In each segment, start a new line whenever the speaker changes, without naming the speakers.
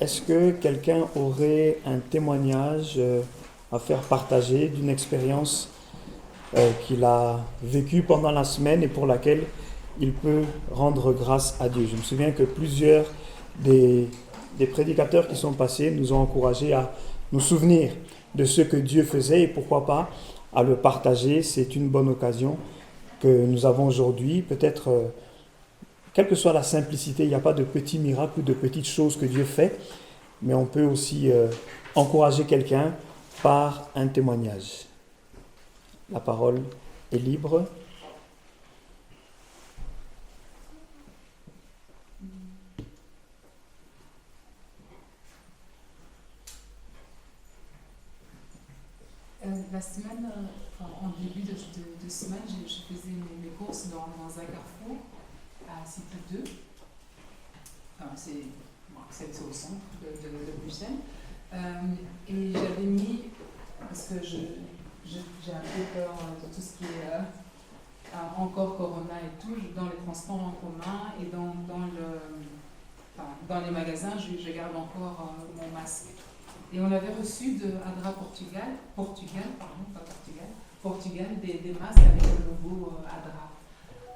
Est-ce que quelqu'un aurait un témoignage à faire partager d'une expérience qu'il a vécue pendant la semaine et pour laquelle il peut rendre grâce à Dieu? Je me souviens que plusieurs des prédicateurs qui sont passés nous ont encouragés à nous souvenir de ce que Dieu faisait et pourquoi pas à le partager. C'est une bonne occasion que nous avons aujourd'hui. Peut-être, quelle que soit la simplicité, il n'y a pas de petits miracles ou de petites choses que Dieu fait, mais on peut aussi encourager quelqu'un par un témoignage. La parole est libre.
La semaine, en début de semaine, je faisais mes courses dans un carrefour à Cité 2. C'est au centre de Bruxelles. Et j'avais mis, parce que j'ai un peu peur de tout ce qui est encore Corona et tout, dans les transports en commun et dans les magasins, je garde encore mon masque. Et on avait reçu de Adra Portugal, des masques avec le logo Adra.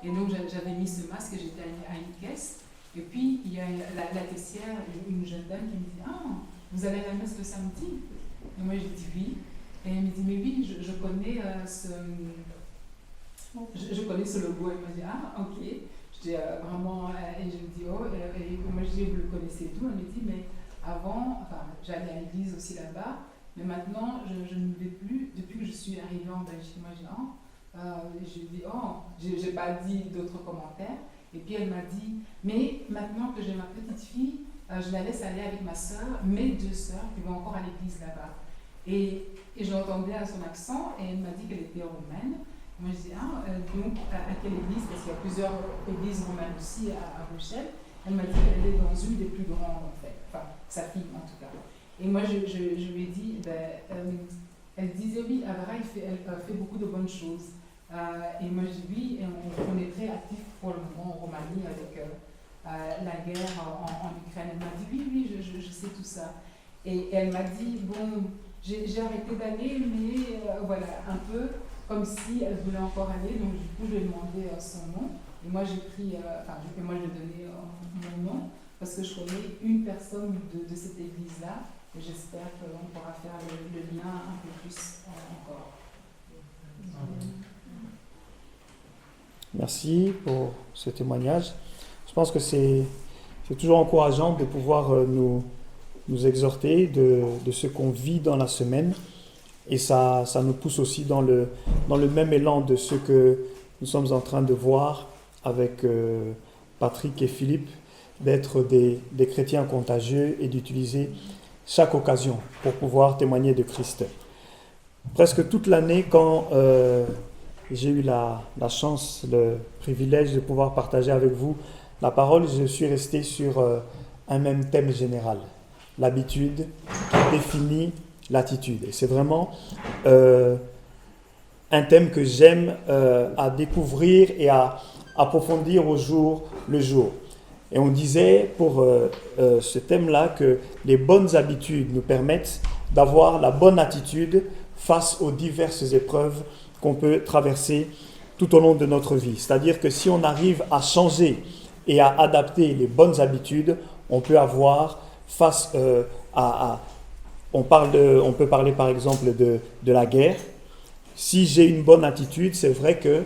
Et donc j'avais mis ce masque et j'étais à une caisse. Et puis il y a la caissière, une jeune dame qui me dit « Ah, vous allez à la messe le samedi ?» Et moi j'ai dit « Oui ». Et elle me dit « Mais oui, je connais je connais ce logo. » Elle m'a dit « Ah, ok ». Je dis vraiment, et je me dis « Oh ». Et moi je dis « Vous le connaissez d'où ?» Elle me dit « Mais avant, j'allais à l'église aussi là-bas, mais maintenant, je ne vais plus, depuis que je suis arrivée en Belgique. Moi, je dis, j'ai pas dit d'autres commentaires. Et puis, elle m'a dit, mais maintenant que j'ai ma petite fille, je la laisse aller avec ma soeur, mes deux sœurs, qui vont encore à l'église là-bas. Et je l'entendais à son accent, et elle m'a dit qu'elle était roumaine. Moi, je dis, donc, à quelle église? Parce qu'il y a plusieurs églises roumaines aussi à Bruxelles. Elle m'a dit qu'elle est dans une des plus grandes, en fait. Enfin, sa fille, en tout cas. Et moi, je lui ai dit, elle disait, oui, Adra, elle fait beaucoup de bonnes choses. Et moi, je dis, oui, et on est très actifs pour le moment en Roumanie avec la guerre en Ukraine. Elle m'a dit, oui, je sais tout ça. Et elle m'a dit, bon, j'ai arrêté d'aller, mais voilà, un peu comme si elle voulait encore aller. Donc, du coup, je lui ai demandé son nom. Et moi, j'ai pris, moi, je lui ai donné mon nom, parce que je connais une personne de cette église-là, et j'espère qu'on pourra faire le lien un peu plus encore.
Merci pour ce témoignage. Je pense que c'est toujours encourageant de pouvoir nous exhorter de ce qu'on vit dans la semaine, et ça nous pousse aussi dans le même élan de ce que nous sommes en train de voir avec Patrick et Philippe, d'être des chrétiens contagieux et d'utiliser chaque occasion pour pouvoir témoigner de Christ. Presque toute l'année, quand j'ai eu la chance, le privilège de pouvoir partager avec vous la parole, je suis resté sur un même thème général, l'habitude qui définit l'attitude. Et c'est vraiment un thème que j'aime à découvrir et à approfondir au jour le jour. Et on disait pour ce thème-là que les bonnes habitudes nous permettent d'avoir la bonne attitude face aux diverses épreuves qu'on peut traverser tout au long de notre vie. C'est-à-dire que si on arrive à changer et à adapter les bonnes habitudes, on peut avoir face on peut parler par exemple de la guerre. Si j'ai une bonne attitude, c'est vrai que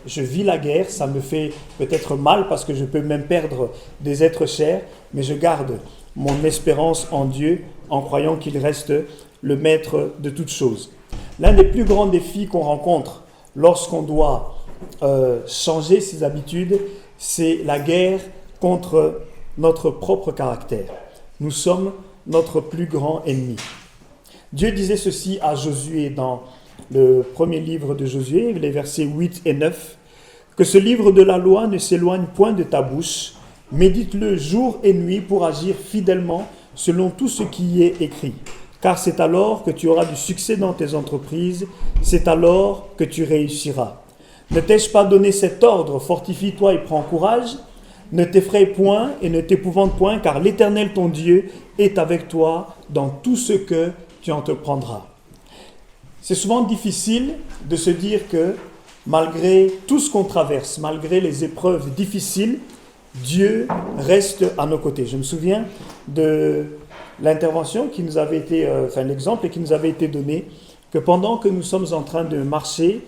je vis la guerre, ça me fait peut-être mal parce que je peux même perdre des êtres chers, mais je garde mon espérance en Dieu en croyant qu'il reste le maître de toutes choses. L'un des plus grands défis qu'on rencontre lorsqu'on doit changer ses habitudes, c'est la guerre contre notre propre caractère. Nous sommes notre plus grand ennemi. Dieu disait ceci à Josué dans le premier livre de Josué, les versets 8 et 9, « Que ce livre de la loi ne s'éloigne point de ta bouche, médite-le jour et nuit pour agir fidèlement selon tout ce qui y est écrit. Car c'est alors que tu auras du succès dans tes entreprises, c'est alors que tu réussiras. Ne t'ai-je pas donné cet ordre, fortifie-toi et prends courage ? Ne t'effraie point et ne t'épouvante point, car l'Éternel ton Dieu est avec toi dans tout ce que tu entreprendras. C'est souvent difficile de se dire que malgré tout ce qu'on traverse, malgré les épreuves difficiles, Dieu reste à nos côtés. Je me souviens de l'intervention qui nous avait été, l'exemple qui nous avait été donné, que pendant que nous sommes en train de marcher,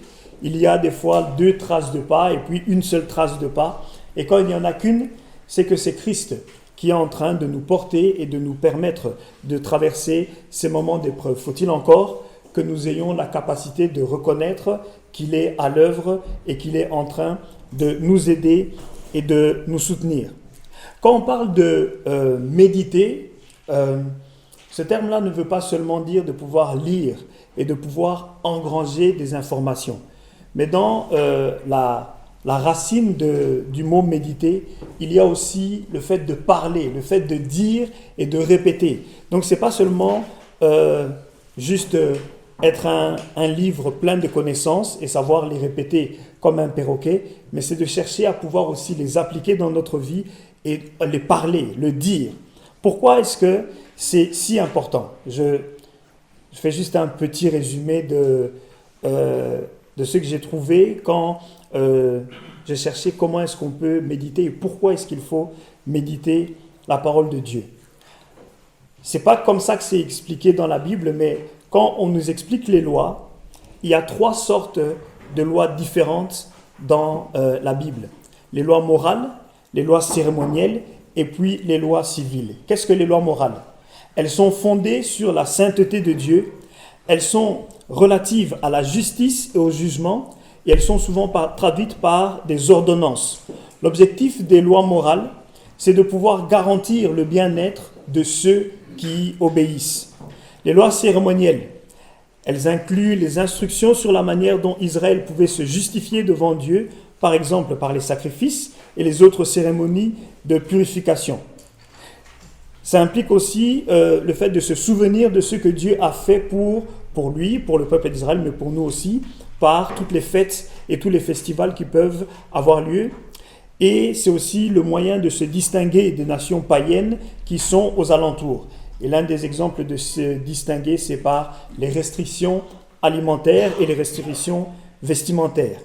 il y a des fois 2 traces de pas et puis une seule trace de pas. Et quand il n'y en a qu'une, c'est que c'est Christ qui est en train de nous porter et de nous permettre de traverser ces moments d'épreuve. Faut-il encore que nous ayons la capacité de reconnaître qu'il est à l'œuvre et qu'il est en train de nous aider et de nous soutenir. Quand on parle de méditer, ce terme-là ne veut pas seulement dire de pouvoir lire et de pouvoir engranger des informations. Mais dans la racine du mot méditer, il y a aussi le fait de parler, le fait de dire et de répéter. Donc ce n'est pas seulement juste être un livre plein de connaissances et savoir les répéter comme un perroquet, mais c'est de chercher à pouvoir aussi les appliquer dans notre vie et les parler, le dire. Pourquoi est-ce que c'est si important ? Je fais juste un petit résumé de ce que j'ai trouvé quand j'ai cherché comment est-ce qu'on peut méditer et pourquoi est-ce qu'il faut méditer la parole de Dieu. C'est pas comme ça que c'est expliqué dans la Bible, mais quand on nous explique les lois, il y a 3 sortes de lois différentes dans la Bible. Les lois morales, les lois cérémonielles et puis les lois civiles. Qu'est-ce que les lois morales ? Elles sont fondées sur la sainteté de Dieu, elles sont relatives à la justice et au jugement et elles sont souvent traduites par des ordonnances. L'objectif des lois morales, c'est de pouvoir garantir le bien-être de ceux qui obéissent. Les lois cérémonielles, elles incluent les instructions sur la manière dont Israël pouvait se justifier devant Dieu, par exemple par les sacrifices et les autres cérémonies de purification. Ça implique aussi le fait de se souvenir de ce que Dieu a fait pour lui, pour le peuple d'Israël, mais pour nous aussi, par toutes les fêtes et tous les festivals qui peuvent avoir lieu. Et c'est aussi le moyen de se distinguer des nations païennes qui sont aux alentours. Et l'un des exemples de se distinguer, c'est par les restrictions alimentaires et les restrictions vestimentaires.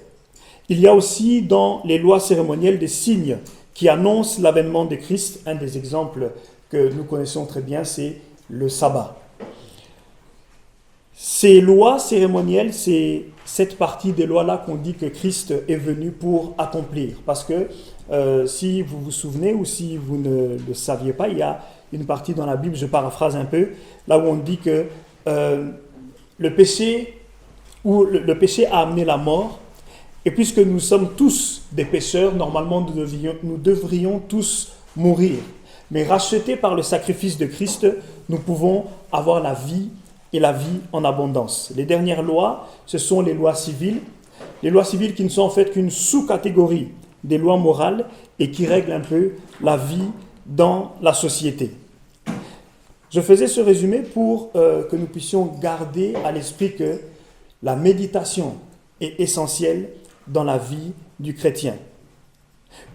Il y a aussi dans les lois cérémonielles des signes qui annoncent l'avènement de Christ. Un des exemples que nous connaissons très bien, c'est le sabbat. Ces lois cérémonielles, c'est cette partie des lois-là qu'on dit que Christ est venu pour accomplir. Parce que si vous vous souvenez ou si vous ne le saviez pas, il y a une partie dans la Bible, je paraphrase un peu, là où on dit que le péché a amené la mort, et puisque nous sommes tous des pécheurs, normalement nous devrions tous mourir. Mais rachetés par le sacrifice de Christ, nous pouvons avoir la vie et la vie en abondance. Les dernières lois, ce sont les lois civiles. Les lois civiles qui ne sont en fait qu'une sous-catégorie des lois morales et qui règlent un peu la vie dans la société. Je faisais ce résumé pour que nous puissions garder à l'esprit que la méditation est essentielle dans la vie du chrétien.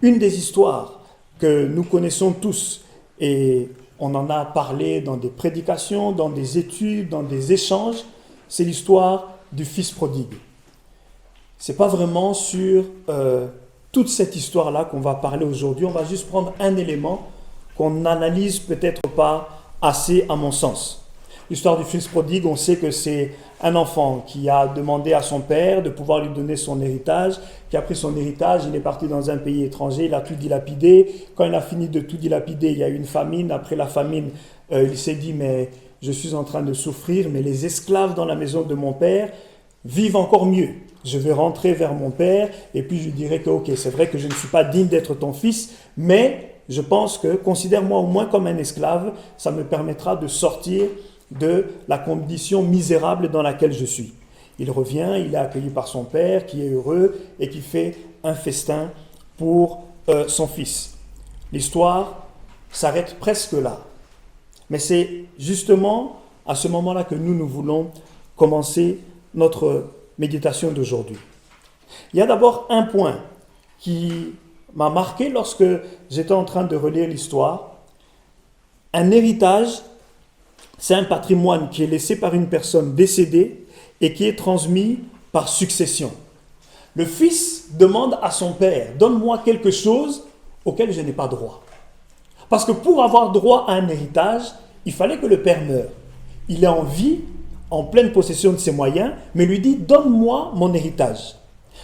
Une des histoires que nous connaissons tous, et on en a parlé dans des prédications, dans des études, dans des échanges, c'est l'histoire du fils prodigue. Ce n'est pas vraiment sur toute cette histoire-là qu'on va parler aujourd'hui. On va juste prendre un élément qu'on n'analyse peut-être pas assez à mon sens. L'histoire du fils prodigue, on sait que c'est un enfant qui a demandé à son père de pouvoir lui donner son héritage, qui a pris son héritage, il est parti dans un pays étranger, il a tout dilapidé. Quand il a fini de tout dilapider, il y a eu une famine. Après la famine, il s'est dit, mais je suis en train de souffrir, mais les esclaves dans la maison de mon père vivent encore mieux. Je vais rentrer vers mon père et puis je lui dirai que ok, c'est vrai que je ne suis pas digne d'être ton fils, mais je pense que considère-moi au moins comme un esclave, ça me permettra de sortir de la condition misérable dans laquelle je suis. Il revient, il est accueilli par son père qui est heureux et qui fait un festin pour son fils. L'histoire s'arrête presque là. Mais c'est justement à ce moment-là que nous voulons commencer notre méditation d'aujourd'hui. Il y a d'abord un point qui m'a marqué lorsque j'étais en train de relire l'histoire. Un héritage, c'est un patrimoine qui est laissé par une personne décédée et qui est transmis par succession. Le fils demande à son père, donne-moi quelque chose auquel je n'ai pas droit. Parce que pour avoir droit à un héritage, il fallait que le père meure. Il est en vie, en pleine possession de ses moyens, mais lui dit, donne-moi mon héritage.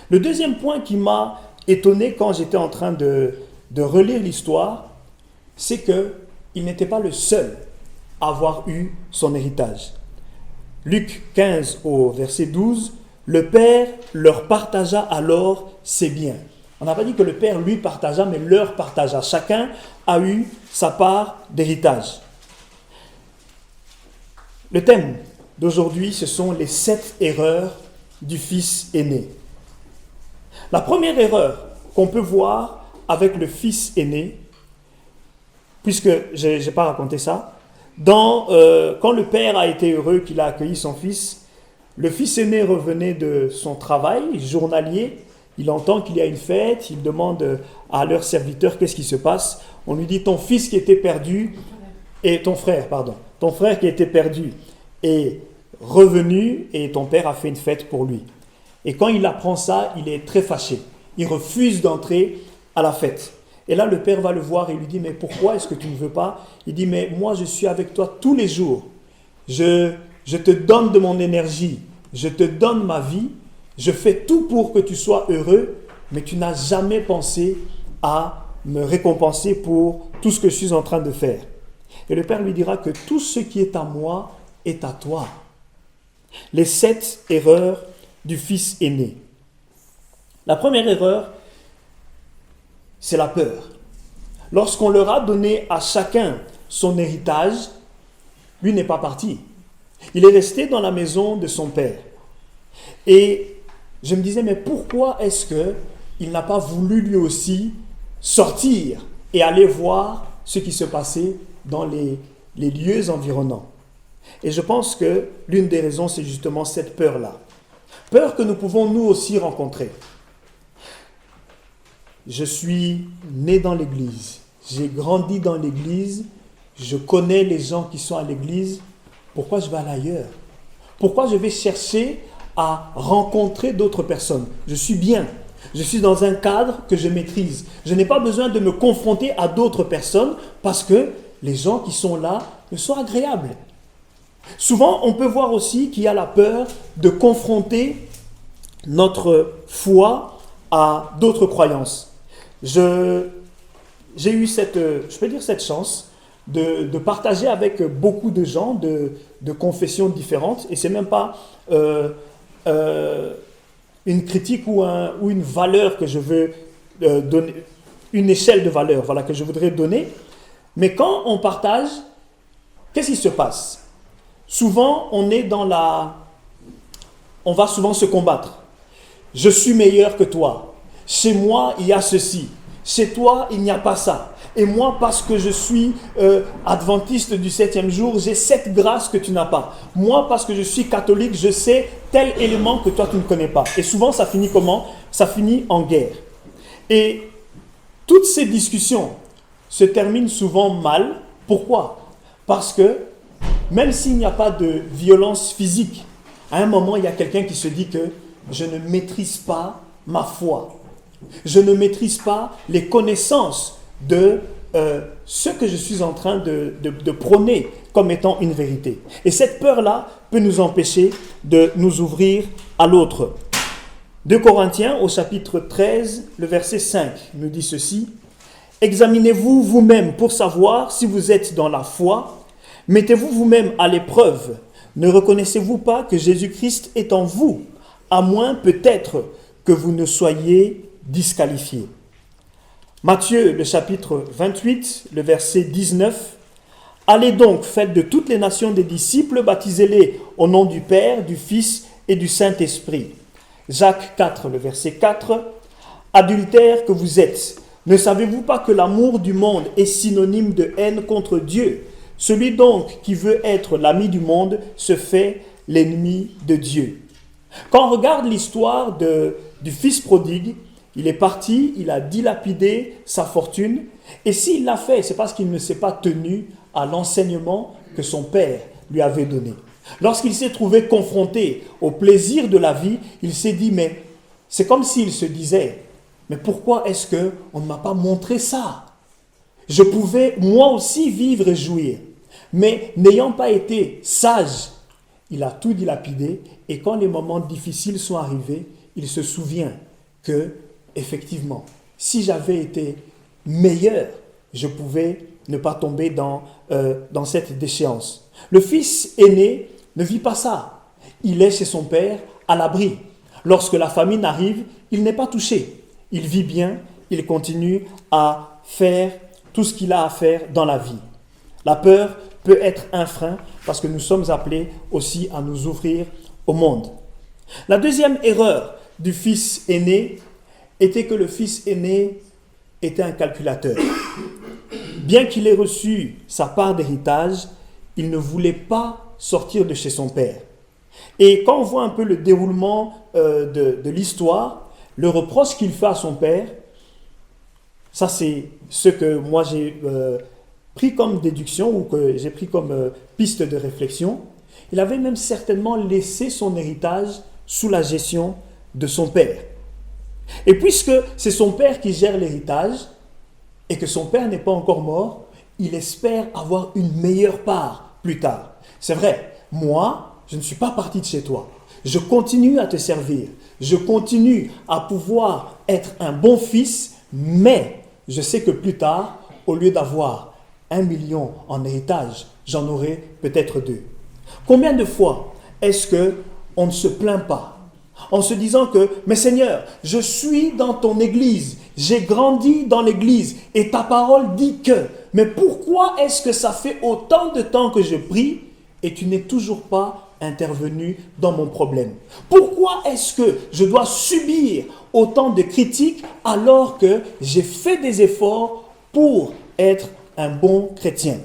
Le deuxième point qui m'a étonné quand j'étais en train de relire l'histoire, c'est qu'il n'était pas le seul à avoir eu son héritage. Luc 15 au verset 12, le père leur partagea alors ses biens. On n'a pas dit que le père lui partagea, mais leur partagea. Chacun a eu sa part d'héritage. Le thème d'aujourd'hui, ce sont les 7 erreurs du fils aîné. La première erreur qu'on peut voir avec le fils aîné, puisque je n'ai pas raconté ça, quand le père a été heureux qu'il a accueilli son fils, le fils aîné revenait de son travail journalier, il entend qu'il y a une fête, il demande à leur serviteur qu'est-ce qui se passe. On lui dit ton fils qui était perdu, et ton frère qui était perdu est revenu et ton père a fait une fête pour lui. Et quand il apprend ça, il est très fâché. Il refuse d'entrer à la fête. Et là, le père va le voir et lui dit, mais pourquoi est-ce que tu ne veux pas? Il dit, mais moi, je suis avec toi tous les jours. Je te donne de mon énergie. Je te donne ma vie. Je fais tout pour que tu sois heureux, mais tu n'as jamais pensé à me récompenser pour tout ce que je suis en train de faire. Et le père lui dira que tout ce qui est à moi est à toi. Les 7 erreurs du fils aîné. La première erreur, c'est la peur. Lorsqu'on leur a donné à chacun son héritage, lui n'est pas parti. Il est resté dans la maison de son père. Et je me disais, mais pourquoi est-ce qu'il n'a pas voulu lui aussi sortir et aller voir ce qui se passait dans les lieux environnants? Et je pense que l'une des raisons, c'est justement cette peur-là. Peur que nous pouvons nous aussi rencontrer. Je suis né dans l'église, j'ai grandi dans l'église, je connais les gens qui sont à l'église. Pourquoi je vais aller ailleurs? Pourquoi je vais chercher à rencontrer d'autres personnes? Je suis bien, je suis dans un cadre que je maîtrise. Je n'ai pas besoin de me confronter à d'autres personnes parce que les gens qui sont là me sont agréables. Souvent, on peut voir aussi qu'il y a la peur de confronter notre foi à d'autres croyances. J'ai eu cette chance de partager avec beaucoup de gens de confessions différentes, et ce n'est même pas une critique ou une valeur que je veux donner, une échelle de valeur, voilà, que je voudrais donner. Mais quand on partage, qu'est-ce qui se passe? Souvent, on va souvent se combattre. Je suis meilleur que toi. Chez moi, il y a ceci. Chez toi, il n'y a pas ça. Et moi, parce que je suis adventiste du 7e jour, j'ai cette grâce que tu n'as pas. Moi, parce que je suis catholique, je sais tel élément que toi, tu ne connais pas. Et souvent, ça finit comment? Ça finit en guerre. Et toutes ces discussions se terminent souvent mal. Pourquoi? Parce que même s'il n'y a pas de violence physique, à un moment, il y a quelqu'un qui se dit que je ne maîtrise pas ma foi. Je ne maîtrise pas les connaissances de ce que je suis en train de prôner comme étant une vérité. Et cette peur-là peut nous empêcher de nous ouvrir à l'autre. 2 Corinthiens au chapitre 13, le verset 5 nous dit ceci. « Examinez-vous vous-même pour savoir si vous êtes dans la foi. Mettez-vous vous-même à l'épreuve. Ne reconnaissez-vous pas que Jésus-Christ est en vous, à moins peut-être que vous ne soyez disqualifiés. » Matthieu, le chapitre 28, le verset 19. « Allez donc, faites de toutes les nations des disciples, baptisez-les au nom du Père, du Fils et du Saint-Esprit. » Jacques 4, le verset 4. « Adultères que vous êtes, ne savez-vous pas que l'amour du monde est synonyme de haine contre Dieu? Celui donc qui veut être l'ami du monde se fait l'ennemi de Dieu. » Quand on regarde l'histoire du fils prodigue, Il est parti, il a dilapidé sa fortune. Et s'il l'a fait, c'est parce qu'il ne s'est pas tenu à l'enseignement que son père lui avait donné. Lorsqu'il s'est trouvé confronté au plaisir de la vie, il s'est dit, mais c'est comme s'il se disait, mais pourquoi est-ce qu'on ne m'a pas montré ça? Je pouvais moi aussi vivre et jouir. Mais n'ayant pas été sage, il a tout dilapidé. Et quand les moments difficiles sont arrivés, il se souvient que, effectivement, si j'avais été meilleur, je pouvais ne pas tomber dans cette déchéance. Le fils aîné ne vit pas ça. Il est chez son père à l'abri. Lorsque la famine arrive, il n'est pas touché. Il vit bien, il continue à faire tout ce qu'il a à faire dans la vie. La peur peut être un frein parce que nous sommes appelés aussi à nous ouvrir au monde. La deuxième erreur du fils aîné était que le fils aîné était un calculateur. Bien qu'il ait reçu sa part d'héritage, il ne voulait pas sortir de chez son père. Et quand on voit un peu le déroulement de l'histoire, le reproche qu'il fait à son père, ça c'est ce que moi j'ai pris comme déduction ou que j'ai pris comme piste de réflexion. Il avait même certainement laissé son héritage sous la gestion de son père. Et puisque c'est son père qui gère l'héritage et que son père n'est pas encore mort, il espère avoir une meilleure part plus tard. C'est vrai, moi, je ne suis pas parti de chez toi. Je continue à te servir. Je continue à pouvoir être un bon fils, mais je sais que plus tard, au lieu d'avoir 1 million en héritage, j'en aurai peut-être 2. Combien de fois est-ce qu'on ne se plaint pas en se disant que, mais Seigneur, je suis dans ton église, j'ai grandi dans l'église et ta parole dit que, mais pourquoi est-ce que ça fait autant de temps que je prie et tu n'es toujours pas intervenu dans mon problème? Pourquoi est-ce que je dois subir autant de critiques alors que j'ai fait des efforts pour être un bon chrétien?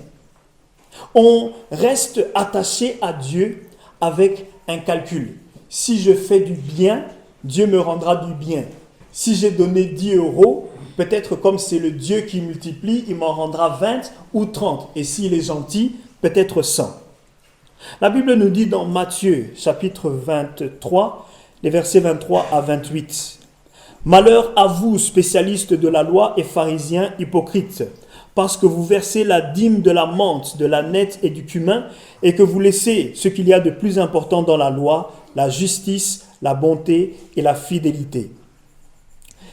On reste attaché à Dieu avec un calcul. Si je fais du bien, Dieu me rendra du bien. Si j'ai donné 10 euros, peut-être comme c'est le Dieu qui multiplie, il m'en rendra 20 ou 30. Et s'il est gentil, peut-être 100. La Bible nous dit dans Matthieu, chapitre 23, les versets 23 à 28. « Malheur à vous, spécialistes de la loi et pharisiens hypocrites, parce que vous versez la dîme de la menthe, de la nette et du cumin, et que vous laissez ce qu'il y a de plus important dans la loi, la justice, la bonté et la fidélité.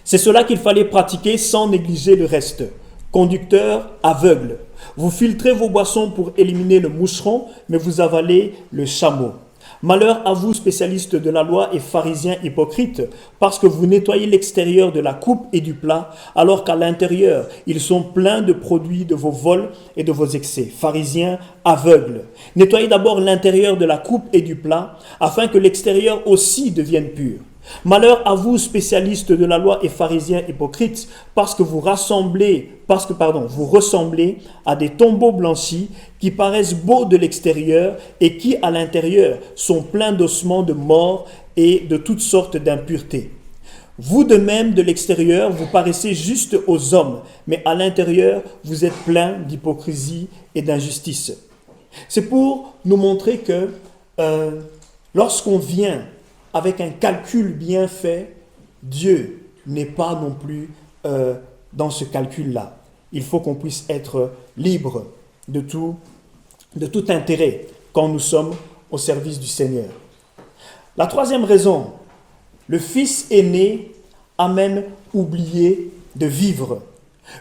C'est cela qu'il fallait pratiquer sans négliger le reste. Conducteurs aveugles, vous filtrez vos boissons pour éliminer le moucheron, mais vous avalez le chameau. Malheur à vous, spécialistes de la loi et pharisiens hypocrites, parce que vous nettoyez l'extérieur de la coupe et du plat, alors qu'à l'intérieur, ils sont pleins de produits de vos vols et de vos excès. Pharisiens aveugles, nettoyez d'abord l'intérieur de la coupe et du plat, afin que l'extérieur aussi devienne pur. Malheur à vous, spécialistes de la loi et pharisiens hypocrites, parce que vous ressemblez à des tombeaux blanchis qui paraissent beaux de l'extérieur et qui, à l'intérieur, sont pleins d'ossements de mort et de toutes sortes d'impuretés. Vous de même, de l'extérieur, vous paraissez juste aux hommes, mais à l'intérieur, vous êtes pleins d'hypocrisie et d'injustice. C'est pour nous montrer que lorsqu'on vient avec un calcul bien fait, Dieu n'est pas non plus dans ce calcul-là. Il faut qu'on puisse être libre de tout intérêt quand nous sommes au service du Seigneur. La troisième raison, le fils aîné a même oublié de vivre.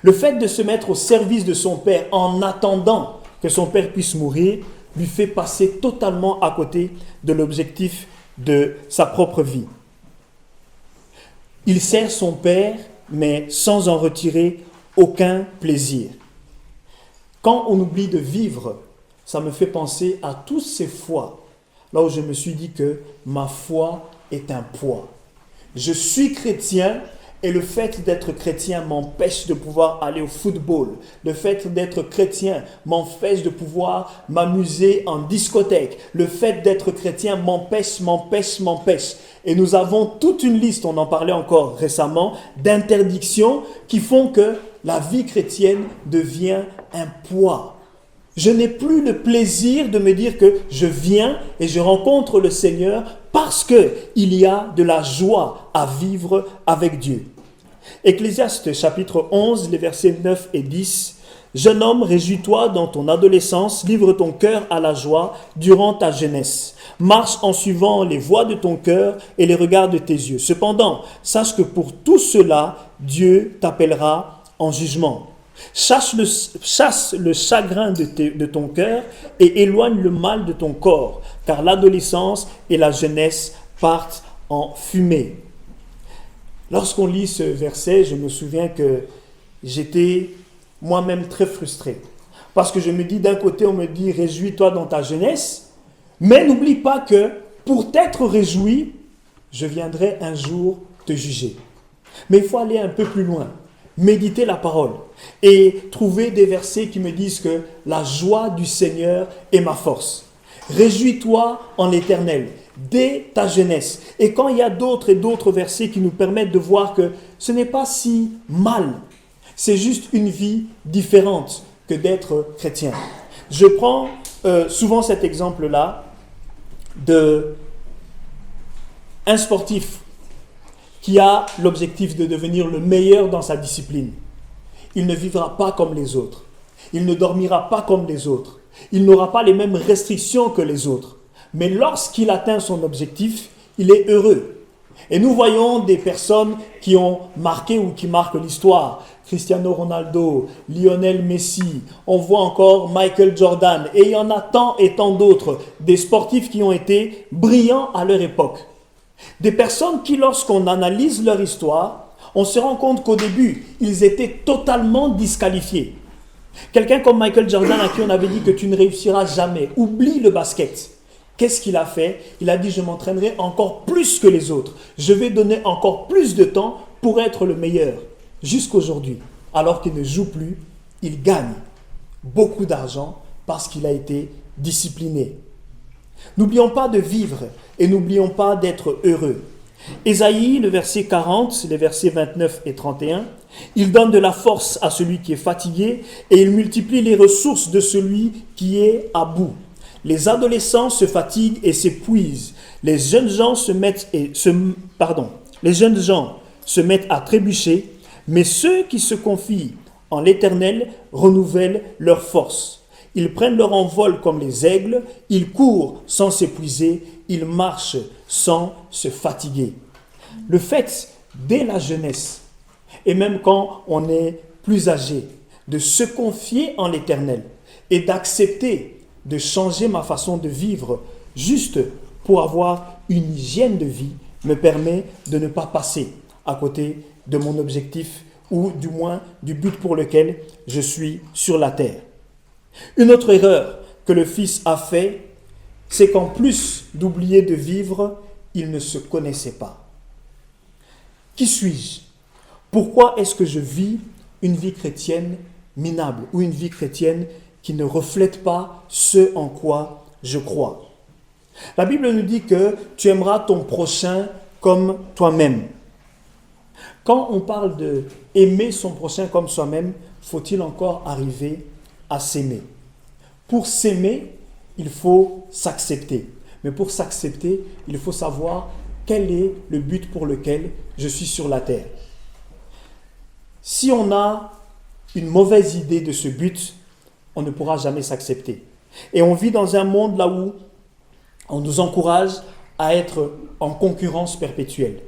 Le fait de se mettre au service de son père en attendant que son père puisse mourir lui fait passer totalement à côté de l'objectif de sa propre vie. Il sert son père, mais sans en retirer aucun plaisir. Quand on oublie de vivre, ça me fait penser à toutes ces fois là où je me suis dit que ma foi est un poids. Je suis chrétien Et le fait d'être chrétien m'empêche de pouvoir aller au football. Le fait d'être chrétien m'empêche de pouvoir m'amuser en discothèque. Le fait d'être chrétien m'empêche. Et nous avons toute une liste, on en parlait encore récemment, d'interdictions qui font que la vie chrétienne devient un poids. Je n'ai plus le plaisir de me dire que je viens et je rencontre le Seigneur parce qu'il y a de la joie à vivre avec Dieu. Ecclésiaste chapitre 11, les versets 9 et 10. « Jeune homme, réjouis-toi dans ton adolescence, livre ton cœur à la joie durant ta jeunesse. Marche en suivant les voies de ton cœur et les regards de tes yeux. Cependant, sache que pour tout cela, Dieu t'appellera en jugement. Chasse le chagrin de ton cœur et éloigne le mal de ton corps, car l'adolescence et la jeunesse partent en fumée. » Lorsqu'on lit ce verset, je me souviens que j'étais moi-même très frustré. Parce que je me dis, d'un côté, on me dit, réjouis-toi dans ta jeunesse, mais n'oublie pas que pour t'être réjoui, je viendrai un jour te juger. Mais il faut aller un peu plus loin, méditer la parole et trouver des versets qui me disent que la joie du Seigneur est ma force. Réjouis-toi en l'Éternel dès ta jeunesse. Et quand il y a d'autres et d'autres versets qui nous permettent de voir que ce n'est pas si mal, c'est juste une vie différente que d'être chrétien. Je prends souvent cet exemple-là d'un sportif qui a l'objectif de devenir le meilleur dans sa discipline. Il ne vivra pas comme les autres. Il ne dormira pas comme les autres. Il n'aura pas les mêmes restrictions que les autres. Mais lorsqu'il atteint son objectif, il est heureux. Et nous voyons des personnes qui ont marqué ou qui marquent l'histoire. Cristiano Ronaldo, Lionel Messi, on voit encore Michael Jordan. Et il y en a tant et tant d'autres, des sportifs qui ont été brillants à leur époque. Des personnes qui, lorsqu'on analyse leur histoire, on se rend compte qu'au début, ils étaient totalement disqualifiés. Quelqu'un comme Michael Jordan à qui on avait dit que tu ne réussiras jamais, oublie le basket. Qu'est-ce qu'il a fait? Il a dit, je m'entraînerai encore plus que les autres. Je vais donner encore plus de temps pour être le meilleur. Jusqu'aujourd'hui, alors qu'il ne joue plus, il gagne beaucoup d'argent parce qu'il a été discipliné. N'oublions pas de vivre et n'oublions pas d'être heureux. Ésaïe, le verset 40, les versets 29 et 31, il donne de la force à celui qui est fatigué et il multiplie les ressources de celui qui est à bout. Les adolescents se fatiguent et s'épuisent. Les jeunes gens se mettent à trébucher, mais ceux qui se confient en l'Éternel renouvellent leur force. Ils prennent leur envol comme les aigles, ils courent sans s'épuiser, ils marchent sans se fatiguer. Le fait, dès la jeunesse, et même quand on est plus âgé, de se confier en l'Éternel et d'accepter de changer ma façon de vivre juste pour avoir une hygiène de vie me permet de ne pas passer à côté de mon objectif ou du moins du but pour lequel je suis sur la terre. Une autre erreur que le Fils a fait, c'est qu'en plus d'oublier de vivre, il ne se connaissait pas. Qui suis-je? Pourquoi est-ce que je vis une vie chrétienne minable ou une vie chrétienne qui ne reflète pas ce en quoi je crois? La Bible nous dit que tu aimeras ton prochain comme toi-même. Quand on parle de aimer son prochain comme soi-même, faut-il encore arriver à s'aimer? Pour s'aimer, il faut s'accepter. Mais pour s'accepter, il faut savoir quel est le but pour lequel je suis sur la terre. Si on a une mauvaise idée de ce but, on ne pourra jamais s'accepter. Et on vit dans un monde là où on nous encourage à être en concurrence perpétuelle.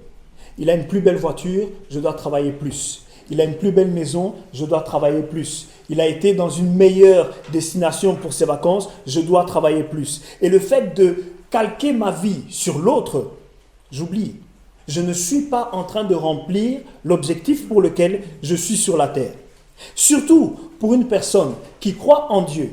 Il a une plus belle voiture, je dois travailler plus. Il a une plus belle maison, je dois travailler plus. Il a été dans une meilleure destination pour ses vacances, je dois travailler plus. Et le fait de calquer ma vie sur l'autre, j'oublie. Je ne suis pas en train de remplir l'objectif pour lequel je suis sur la terre. Surtout pour une personne qui croit en Dieu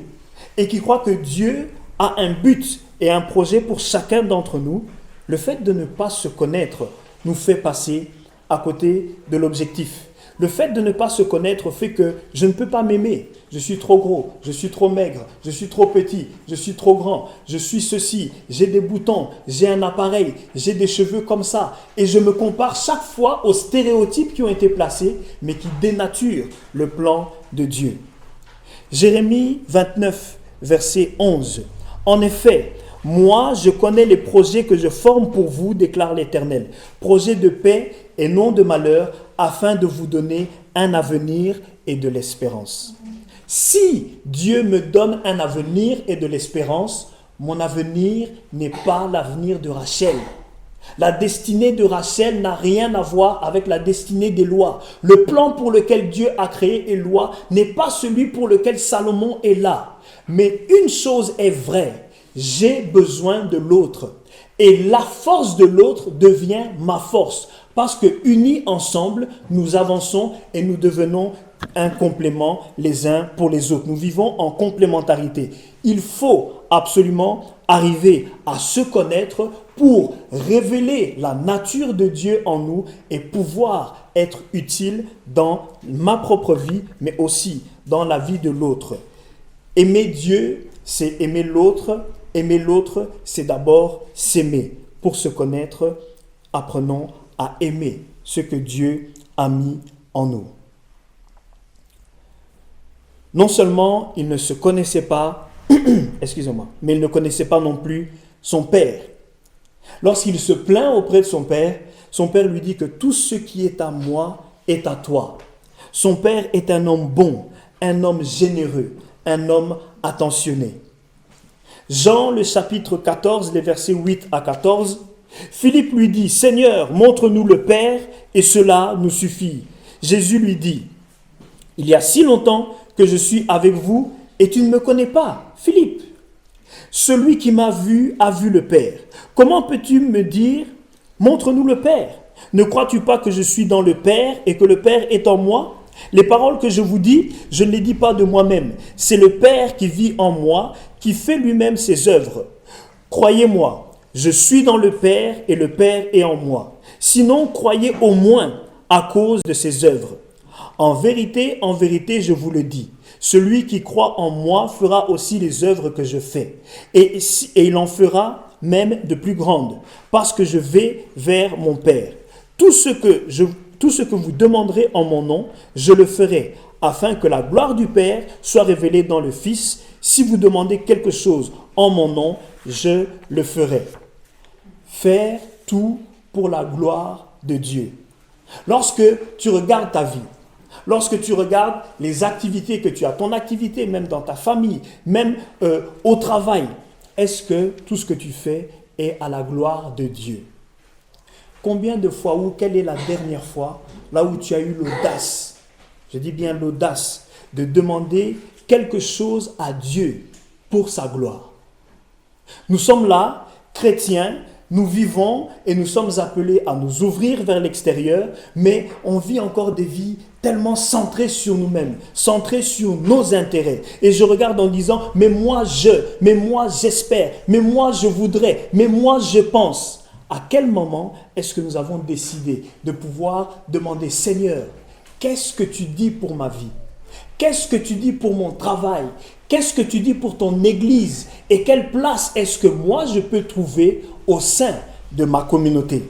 et qui croit que Dieu a un but et un projet pour chacun d'entre nous, le fait de ne pas se connaître nous fait passer à côté de l'objectif. Le fait de ne pas se connaître fait que je ne peux pas m'aimer. Je suis trop gros, je suis trop maigre, je suis trop petit, je suis trop grand, je suis ceci, j'ai des boutons, j'ai un appareil, j'ai des cheveux comme ça. Et je me compare chaque fois aux stéréotypes qui ont été placés, mais qui dénaturent le plan de Dieu. Jérémie 29, verset 11. En effet, moi, je connais les projets que je forme pour vous, déclare l'Éternel. Projets de paix et non de malheur, afin de vous donner un avenir et de l'espérance. Si Dieu me donne un avenir et de l'espérance, mon avenir n'est pas l'avenir de Rachel. La destinée de Rachel n'a rien à voir avec la destinée d'Éloi. Le plan pour lequel Dieu a créé Éloi n'est pas celui pour lequel Salomon est là. Mais une chose est vraie, j'ai besoin de l'autre. Et la force de l'autre devient ma force. Parce que unis ensemble, nous avançons et nous devenons un complément les uns pour les autres. Nous vivons en complémentarité. Il faut absolument arriver à se connaître pour révéler la nature de Dieu en nous et pouvoir être utile dans ma propre vie, mais aussi dans la vie de l'autre. Aimer Dieu, c'est aimer l'autre. Aimer l'autre, c'est d'abord s'aimer. Pour se connaître, apprenons à aimer ce que Dieu a mis en nous. Non seulement il ne se connaissait pas, mais il ne connaissait pas non plus son père. Lorsqu'il se plaint auprès de son père lui dit que tout ce qui est à moi est à toi. Son père est un homme bon, un homme généreux, un homme attentionné. Jean, le chapitre 14, les versets 8 à 14, Philippe lui dit, « Seigneur, montre-nous le Père, et cela nous suffit. » Jésus lui dit, « Il y a si longtemps que je suis avec vous, et tu ne me connais pas, Philippe. Celui qui m'a vu a vu le Père. Comment peux-tu me dire, montre-nous le Père? Ne crois-tu pas que je suis dans le Père, et que le Père est en moi? Les paroles que je vous dis, je ne les dis pas de moi-même. C'est le Père qui vit en moi, qui fait lui-même ses œuvres. Croyez-moi, je suis dans le Père et le Père est en moi. Sinon, croyez au moins à cause de ses œuvres. En vérité, je vous le dis, celui qui croit en moi fera aussi les œuvres que je fais. Et il en fera même de plus grandes, parce que je vais vers mon Père. Tout ce que vous demanderez en mon nom, je le ferai, afin que la gloire du Père soit révélée dans le Fils. Si vous demandez quelque chose en mon nom, je le ferai. Faire tout pour la gloire de Dieu. Lorsque tu regardes ta vie, lorsque tu regardes les activités que tu as, ton activité même dans ta famille, même au travail, est-ce que tout ce que tu fais est à la gloire de Dieu? Combien de fois ou quelle est la dernière fois là où tu as eu l'audace, je dis bien l'audace, de demander quelque chose à Dieu pour sa gloire? Nous sommes là, chrétiens, nous vivons et nous sommes appelés à nous ouvrir vers l'extérieur, mais on vit encore des vies tellement centrées sur nous-mêmes, centrées sur nos intérêts. Et je regarde en disant, mais moi j'espère, mais moi je voudrais, mais moi je pense. À quel moment est-ce que nous avons décidé de pouvoir demander, Seigneur, qu'est-ce que tu dis pour ma vie? Qu'est-ce que tu dis pour mon travail? Qu'est-ce que tu dis pour ton église? Et quelle place est-ce que moi je peux trouver au sein de ma communauté?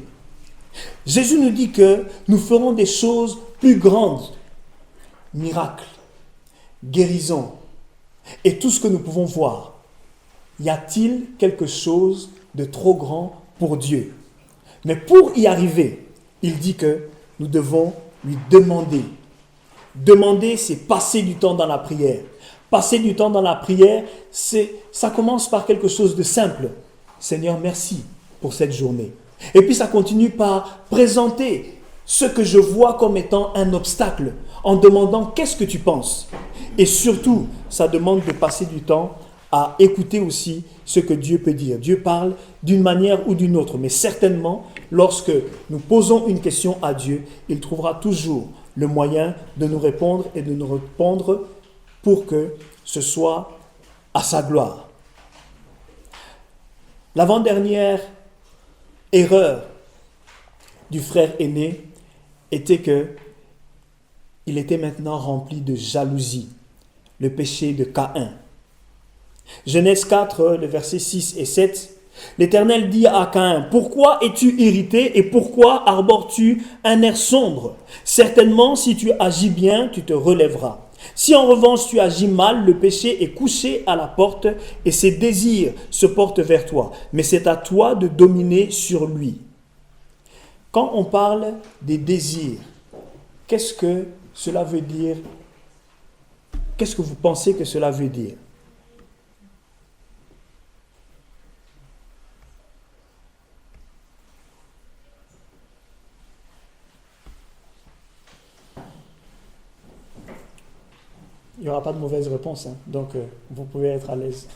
Jésus nous dit que nous ferons des choses plus grandes. Miracles, guérisons et tout ce que nous pouvons voir. Y a-t-il quelque chose de trop grand pour Dieu? Mais pour y arriver, il dit que nous devons lui demander. Demander, c'est passer du temps dans la prière. Passer du temps dans la prière, ça commence par quelque chose de simple. Seigneur, merci pour cette journée. Et puis ça continue par présenter ce que je vois comme étant un obstacle, en demandant qu'est-ce que tu penses. Et surtout, ça demande de passer du temps à écouter aussi ce que Dieu peut dire. Dieu parle d'une manière ou d'une autre, mais certainement, lorsque nous posons une question à Dieu, il trouvera toujours le moyen de nous répondre et de nous répondre pour que ce soit à sa gloire. L'avant-dernière erreur du frère aîné était que il était maintenant rempli de jalousie, le péché de Caïn. Genèse 4, le verset 6 et 7, l'Éternel dit à Caïn, « Pourquoi es-tu irrité et pourquoi arbores-tu un air sombre? Certainement, si tu agis bien, tu te relèveras. Si en revanche tu agis mal, le péché est couché à la porte et ses désirs se portent vers toi. Mais c'est à toi de dominer sur lui. » Quand on parle des désirs, qu'est-ce que cela veut dire? Qu'est-ce que vous pensez que cela veut dire? Il n'y aura pas de mauvaise réponse, hein. Donc vous pouvez être à l'aise.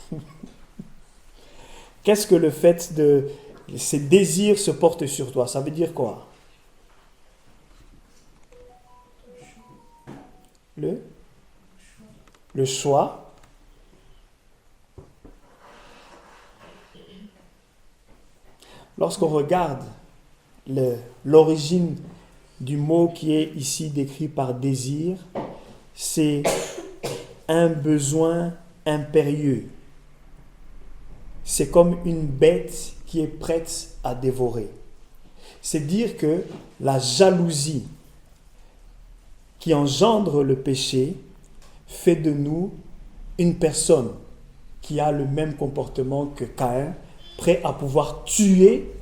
Qu'est-ce que le fait de ces désirs se portent sur toi? Ça veut dire quoi? Le choix. Lorsqu'on regarde l'origine du mot qui est ici décrit par désir, c'est un besoin impérieux. C'est comme une bête qui est prête à dévorer. C'est dire que la jalousie qui engendre le péché fait de nous une personne qui a le même comportement que Caïn, prêt à pouvoir tuer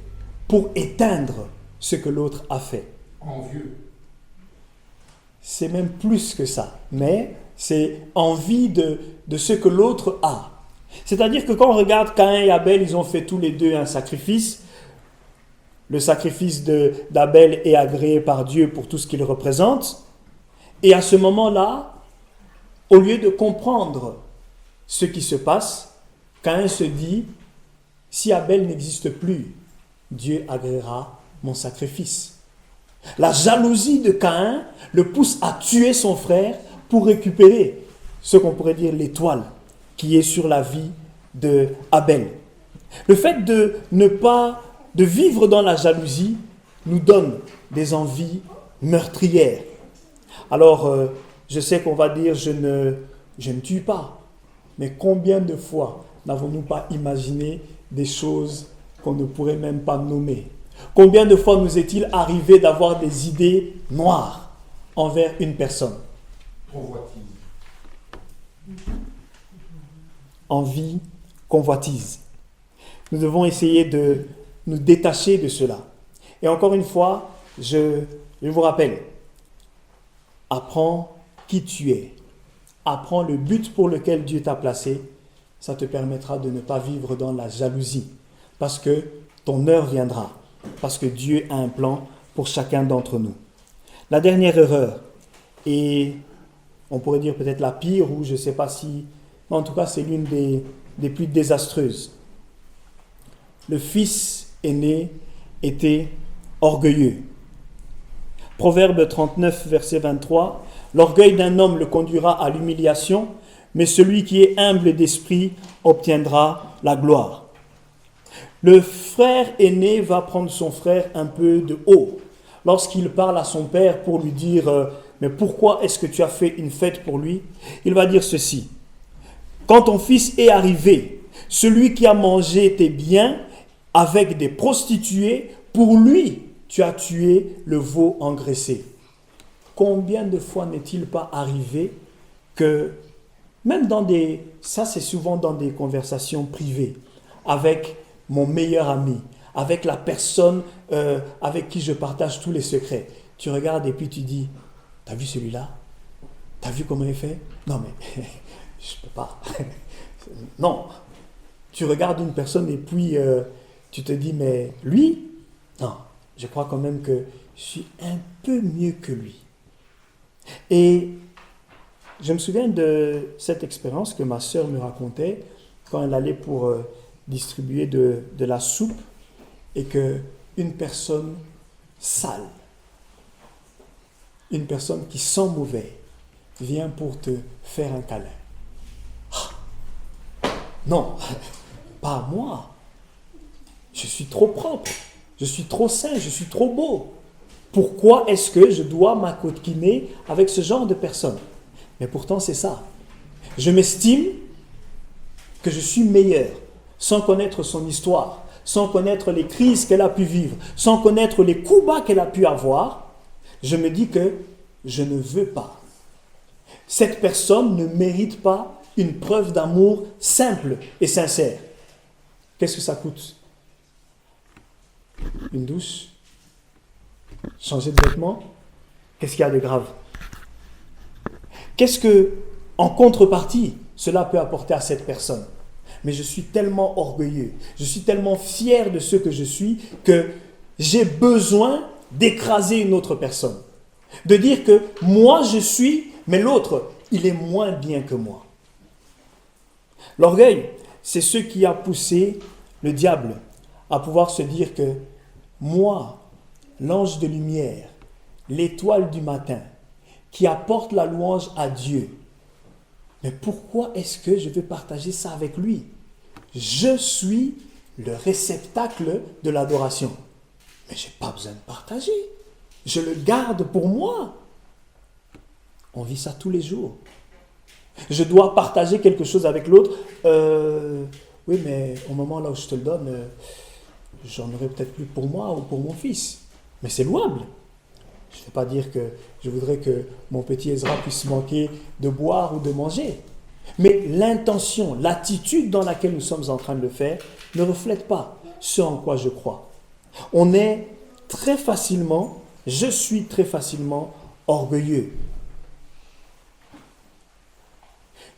pour éteindre ce que l'autre a fait.
Envieux.
C'est même plus que ça, mais c'est envie de ce que l'autre a. C'est-à-dire que quand on regarde Caïn et Abel, ils ont fait tous les deux un sacrifice. Le sacrifice d'Abel est agréé par Dieu pour tout ce qu'il représente. Et à ce moment-là, au lieu de comprendre ce qui se passe, Caïn se dit, si Abel n'existe plus, Dieu agréera mon sacrifice. La jalousie de Caïn le pousse à tuer son frère pour récupérer ce qu'on pourrait dire l'étoile qui est sur la vie de Abel. Le fait de de vivre dans la jalousie nous donne des envies meurtrières. Alors, je sais qu'on va dire je ne tue pas, mais combien de fois n'avons-nous pas imaginé des choses qu'on ne pourrait même pas nommer? Combien de fois nous est-il arrivé d'avoir des idées noires envers une personne?
Convoitise.
Envie, convoitise. Nous devons essayer de nous détacher de cela. Et encore une fois, je vous rappelle, apprends qui tu es. Apprends le but pour lequel Dieu t'a placé. Ça te permettra de ne pas vivre dans la jalousie. Parce que ton heure viendra. Parce que Dieu a un plan pour chacun d'entre nous. La dernière erreur, et on pourrait dire peut-être la pire, ou je ne sais pas si... En tout cas, c'est l'une des plus désastreuses. Le fils aîné était orgueilleux. Proverbe 39, verset 23. L'orgueil d'un homme le conduira à l'humiliation, mais celui qui est humble d'esprit obtiendra la gloire. Le frère aîné va prendre son frère un peu de haut. Lorsqu'il parle à son père pour lui dire « Mais pourquoi est-ce que tu as fait une fête pour lui ?» Il va dire ceci. « Quand ton fils est arrivé, celui qui a mangé tes biens avec des prostituées, pour lui, tu as tué le veau engraissé. » Combien de fois n'est-il pas arrivé que, même ça c'est souvent dans des conversations privées, avec mon meilleur ami, avec la personne avec qui je partage tous les secrets, tu regardes et puis tu dis, t'as vu celui-là? T'as vu comment il fait? Non mais, je peux pas. Non, tu regardes une personne et puis tu te dis, mais lui? Non, je crois quand même que je suis un peu mieux que lui. Et je me souviens de cette expérience que ma sœur me racontait quand elle allait pour distribuer de la soupe et qu'une personne sale, une personne qui sent mauvais, vient pour te faire un câlin. Ah, non, pas moi. Je suis trop propre, je suis trop sain, je suis trop beau. Pourquoi est-ce que je dois m'acoquiner avec ce genre de personnes? Mais pourtant, c'est ça. Je m'estime que je suis meilleur sans connaître son histoire, sans connaître les crises qu'elle a pu vivre, sans connaître les coups bas qu'elle a pu avoir. Je me dis que je ne veux pas. Cette personne ne mérite pas une preuve d'amour simple et sincère. Qu'est-ce que ça coûte? Une douche? Changer de vêtements? Qu'est-ce qu'il y a de grave? Qu'est-ce que, en contrepartie, cela peut apporter à cette personne? Mais je suis tellement orgueilleux, je suis tellement fier de ce que je suis que j'ai besoin d'écraser une autre personne. De dire que moi je suis, mais l'autre, il est moins bien que moi. L'orgueil, c'est ce qui a poussé le diable à pouvoir se dire que moi, l'ange de lumière, l'étoile du matin, qui apporte la louange à Dieu, mais pourquoi est-ce que je vais partager ça avec lui? Je suis le réceptacle de l'adoration. Mais je n'ai pas besoin de partager. Je le garde pour moi. On vit ça tous les jours. Je dois partager quelque chose avec l'autre. Oui, mais au moment là où je te le donne, j'en aurai peut-être plus pour moi ou pour mon fils. Mais c'est louable. Je ne vais pas dire que je voudrais que mon petit Ezra puisse manquer de boire ou de manger. Mais l'intention, l'attitude dans laquelle nous sommes en train de le faire ne reflète pas ce en quoi je crois. On est très facilement, je suis très facilement orgueilleux.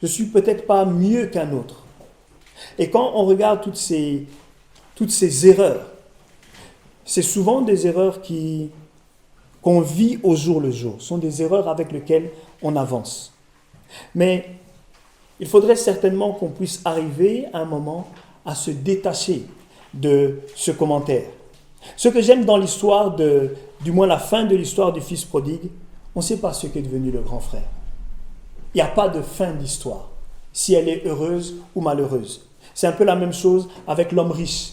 Je ne suis peut-être pas mieux qu'un autre. Et quand on regarde toutes ces erreurs, c'est souvent des erreurs qu'on vit au jour le jour. Ce sont des erreurs avec lesquelles on avance. Mais il faudrait certainement qu'on puisse arriver à un moment à se détacher de ce commentaire. Ce que j'aime dans l'histoire, du moins la fin de l'histoire du fils prodigue, on ne sait pas ce qu'est devenu le grand frère. Il n'y a pas de fin d'histoire, si elle est heureuse ou malheureuse. C'est un peu la même chose avec l'homme riche.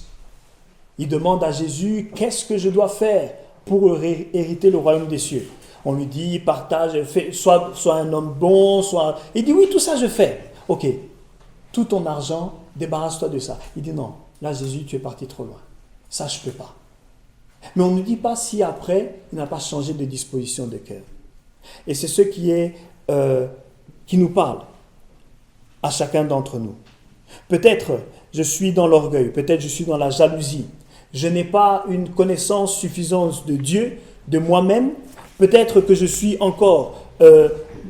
Il demande à Jésus, qu'est-ce que je dois faire pour hériter le royaume des cieux? On lui dit, partage, sois un homme bon, Il dit, oui, tout ça je fais. Ok, tout ton argent, débarrasse-toi de ça. Il dit, non, là Jésus, tu es parti trop loin. Ça, je ne peux pas. Mais on ne dit pas si après, il n'a pas changé de disposition de cœur. Et c'est ce qui nous parle à chacun d'entre nous. Peut-être je suis dans l'orgueil, peut-être je suis dans la jalousie. Je n'ai pas une connaissance suffisante de Dieu, de moi-même. Peut-être que je suis encore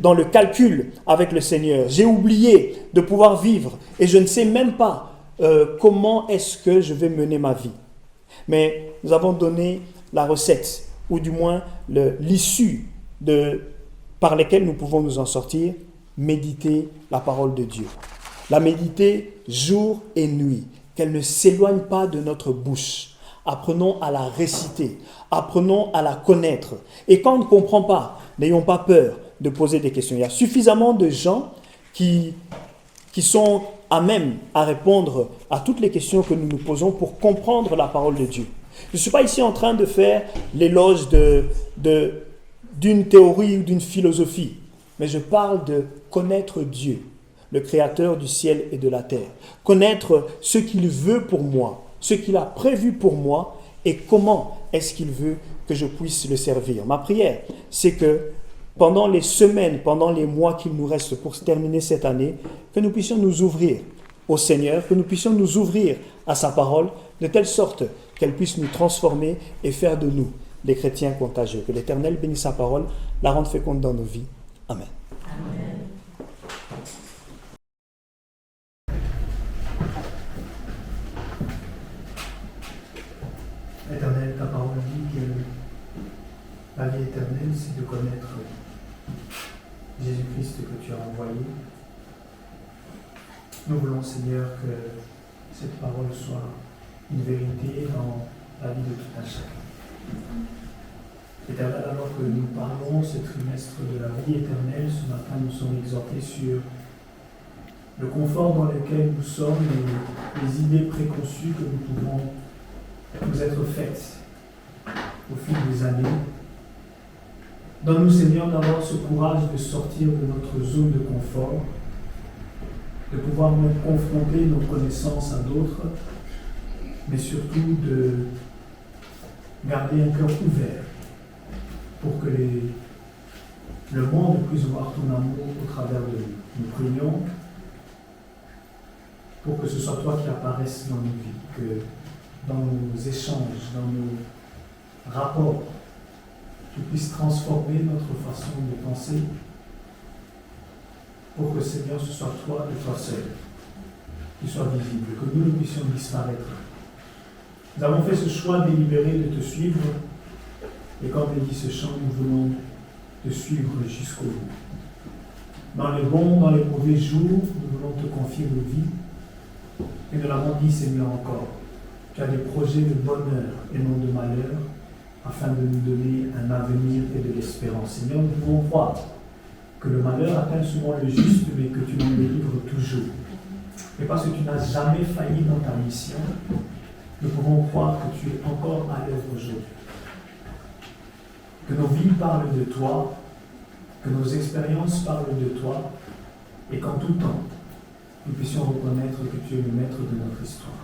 dans le calcul avec le Seigneur. J'ai oublié de pouvoir vivre et je ne sais même pas comment est-ce que je vais mener ma vie. Mais nous avons donné la recette, ou du moins l'issue par laquelle nous pouvons nous en sortir, méditer la parole de Dieu. La méditer jour et nuit, qu'elle ne s'éloigne pas de notre bouche. Apprenons à la réciter, apprenons à la connaître. Et quand on ne comprend pas, n'ayons pas peur de poser des questions. Il y a suffisamment de gens qui sont à même à répondre à toutes les questions que nous nous posons pour comprendre la parole de Dieu. Je ne suis pas ici en train de faire l'éloge d'une théorie ou d'une philosophie, mais je parle de connaître Dieu, le Créateur du ciel et de la terre. Connaître ce qu'il veut pour moi, ce qu'il a prévu pour moi et comment est-ce qu'il veut que je puisse le servir. Ma prière, c'est que pendant les semaines, pendant les mois qu'il nous reste pour terminer cette année, que nous puissions nous ouvrir au Seigneur, que nous puissions nous ouvrir à sa parole, de telle sorte qu'elle puisse nous transformer et faire de nous des chrétiens contagieux. Que l'Éternel bénisse sa parole, la rende féconde dans nos vies. Amen. Amen.
Éternel, ta parole dit que la vie éternelle, c'est de connaître Jésus-Christ que tu as envoyé. Nous voulons, Seigneur, que cette parole soit une vérité dans la vie de tout un chacun. Éternel, alors que nous parlons ce trimestre de la vie éternelle, ce matin nous sommes exhortés sur le confort dans lequel nous sommes et les idées préconçues que nous pouvons nous être faites au fil des années Donne-nous, Seigneur, d'avoir ce courage de sortir de notre zone de confort, de pouvoir nous confronter nos connaissances à d'autres, mais surtout de garder un cœur ouvert pour que le monde puisse voir ton amour au travers de nous. Nous prions pour que ce soit toi qui apparaisses dans nos vies, que dans nos échanges, dans nos rapports, tu puisses transformer notre façon de penser pour que, Seigneur, ce soit toi et toi seul qui sois visible, que nous puissions disparaître. Nous avons fait ce choix délibéré de te suivre et comme le dit ce chant, nous voulons te suivre jusqu'au bout. Dans les bons, dans les mauvais jours, nous voulons te confier nos vies. Et nous l'avons dit, Seigneur, encore, tu as des projets de bonheur et non de malheur, afin de nous donner un avenir et de l'espérance. Seigneur, nous pouvons croire que le malheur atteint souvent le juste, mais que tu nous délivres toujours. Et parce que tu n'as jamais failli dans ta mission, nous pouvons croire que tu es encore à l'œuvre aujourd'hui. Que nos vies parlent de toi, que nos expériences parlent de toi, et qu'en tout temps, nous puissions reconnaître que tu es le maître de notre histoire.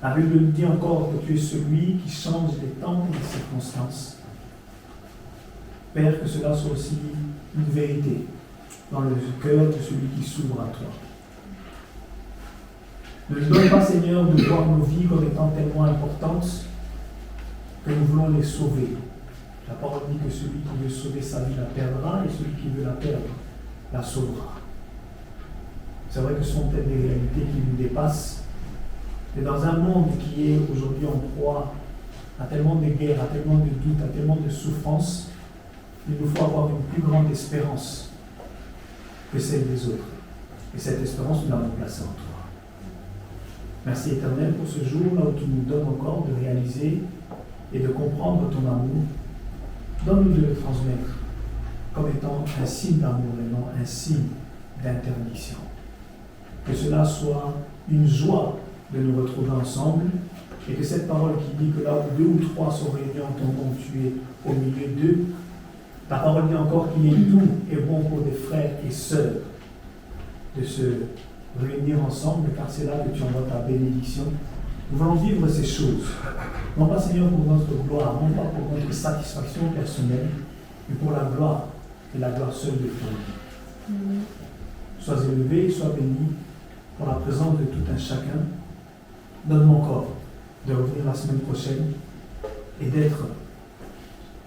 La Bible nous dit encore que tu es celui qui change les temps et les circonstances. Père, que cela soit aussi une vérité dans le cœur de celui qui s'ouvre à toi. Ne nous donne pas, Seigneur, de voir nos vies comme étant tellement importantes que nous voulons les sauver. La parole dit que celui qui veut sauver sa vie la perdra et celui qui veut la perdre la sauvera. C'est vrai que ce sont peut-être des réalités qui nous dépassent, mais dans un monde qui est aujourd'hui en proie à tellement de guerres, à tellement de doutes, à tellement de souffrances, il nous faut avoir une plus grande espérance que celle des autres. Et cette espérance, nous l'avons placée en toi. Merci Éternel pour ce jour, là où tu nous donnes encore de réaliser et de comprendre ton amour. Donne-nous de le transmettre comme étant un signe d'amour et non un signe d'interdiction. Que cela soit une joie de nous retrouver ensemble et que cette parole qui dit que là où 2 ou 3 sont réunis en ton nom, tu es au milieu d'eux. Ta parole dit encore qu'il est doux et bon pour des frères et sœurs de se réunir ensemble, car c'est là que tu envoies ta bénédiction. Nous voulons vivre ces choses, non pas Seigneur pour notre gloire, non pas pour notre satisfaction personnelle, mais pour la gloire et la gloire seule de ton nom. Sois élevé et sois béni pour la présence de tout un chacun. Donne-nous encore de revenir la semaine prochaine et d'être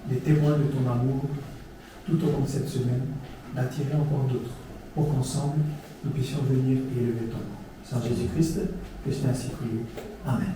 des témoins de ton amour tout au long de cette semaine, d'attirer encore d'autres pour qu'ensemble nous puissions venir et élever ton nom. Saint Jésus-Christ, que je t'ai ainsi prié. Amen.